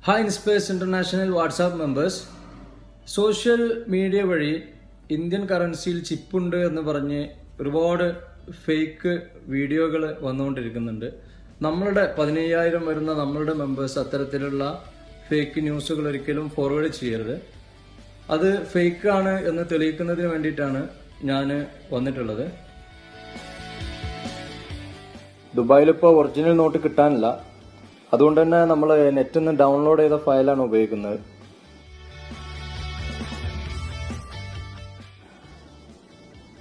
Hi InSpace International WhatsApp members. Social media വഴി Indian കറൻസിയിൽ ചിപ്പുണ്ട് എന്ന് പറഞ്ഞ് ഒരുപാട് ഫേക്ക് വീഡിയോകൾ വന്നുകൊണ്ടിരിക്കുന്നുണ്ട്. നമ്മളുടെ 15,000 വരുന്ന നമ്മളുടെ മെമ്പേഴ്സ് അത്തരത്തിലുള്ള ഫേക്ക് ന്യൂസുകൾ ഒരിക്കലും ഫോർവേഡ് ചെയ്യരുത്. അത് ഫേക്ക് ആണ് എന്ന് തെളിയിക്കുന്നതിന് വേണ്ടിയിട്ടാണ് ഞാൻ വന്നിട്ടുള്ളത്. ദുബായിലിപ്പോൾ ഒറിജിനൽ നോട്ട് കിട്ടാനില്ല. അതുകൊണ്ട് തന്നെ നമ്മൾ നെറ്റിൽ നിന്ന് ഡൗൺലോഡ് ചെയ്ത ഫയലാണ് ഉപയോഗിക്കുന്നത്.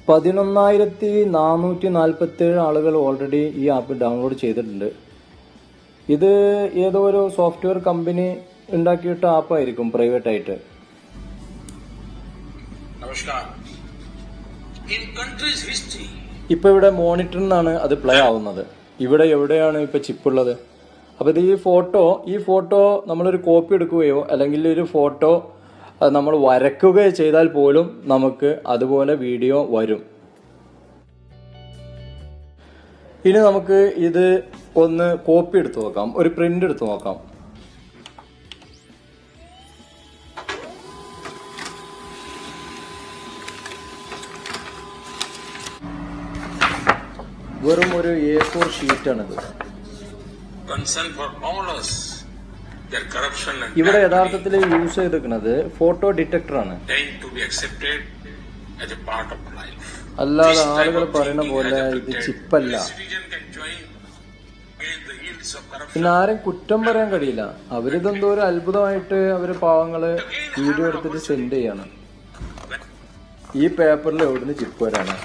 $11,447 ആളുകൾ ഓൾറെഡി ഈ ആപ്പ് ഡൗൺലോഡ് ചെയ്തിട്ടുണ്ട്. ഇത് ഏതോ ഒരു സോഫ്റ്റ്വെയർ കമ്പനി ഉണ്ടാക്കിയിട്ട ആപ്പായിരിക്കും, പ്രൈവറ്റ് ആയിട്ട്. ഇപ്പൊ ഇവിടെ മോണിറ്ററിൽ നിന്നാണ് അത് പ്ലേ ആവുന്നത്. ഇവിടെ എവിടെയാണ് ഇപ്പൊ ചിപ്പുള്ളത്? അപ്പൊ ഇത് ഈ ഫോട്ടോ നമ്മളൊരു കോപ്പി എടുക്കുകയോ അല്ലെങ്കിൽ ഒരു ഫോട്ടോ നമ്മൾ വരയ്ക്കുകയോ ചെയ്താൽ പോലും നമുക്ക് അതുപോലെ വീഡിയോ വരും. ഇനി നമുക്ക് ഇത് ഒന്ന് കോപ്പി എടുത്തു നോക്കാം, ഒരു പ്രിന്റ് എടുത്തു നോക്കാം. വെറും ഒരു A4 ഷീറ്റാണിത്. ഇവിടെ യഥാർത്ഥത്തിൽ യൂസ് ചെയ്തിരിക്കുന്നത് ഫോട്ടോ ഡിറ്റക്ടർ ആണ്. അല്ലാതെ ആളുകൾ പറയുന്ന പോലെ ഇത് ചിപ്പല്ല. പിന്നെ ആരും കുറ്റം പറയാൻ കഴിയില്ല. അവരിതെന്തോ ഒരു അത്ഭുതമായിട്ട് അവര് പാവങ്ങള് വീഡിയോ എടുത്തിട്ട് സെൻഡ് ചെയ്യാണ്. ഈ പേപ്പറിൽ എവിടുന്ന് ചിപ്പ് വരാണ്?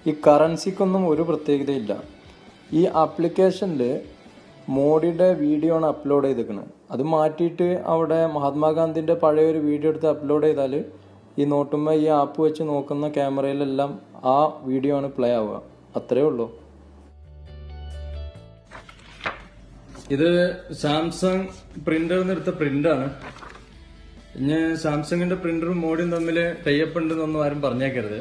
ഈ കറൻസിക്കൊന്നും ഒരു പ്രത്യേകതയില്ല. ഈ ആപ്ലിക്കേഷനിൽ മോഡിയുടെ വീഡിയോ ആണ് അപ്ലോഡ് ചെയ്തിരിക്കുന്നത്. അത് മാറ്റിയിട്ട് അവിടെ മഹാത്മാഗാന്ധിന്റെ പഴയൊരു വീഡിയോ എടുത്ത് അപ്ലോഡ് ചെയ്താൽ ഈ നോട്ടുമ്മ ഈ ആപ്പ് വെച്ച് നോക്കുന്ന ക്യാമറയിലെല്ലാം ആ വീഡിയോ ആണ് പ്ലേ ആവുക. അത്രേ ഉള്ളൂ. ഇത് സാംസങ് പ്രിന്ററിൽ എടുത്ത പ്രിന്റാണ്. ഇനി സാംസങ്ങിന്റെ പ്രിന്ററും മോഡിയും തമ്മിൽ ടൈപ്പ് ഉണ്ടെന്നൊന്നും ആരും പറഞ്ഞേക്കരുത്.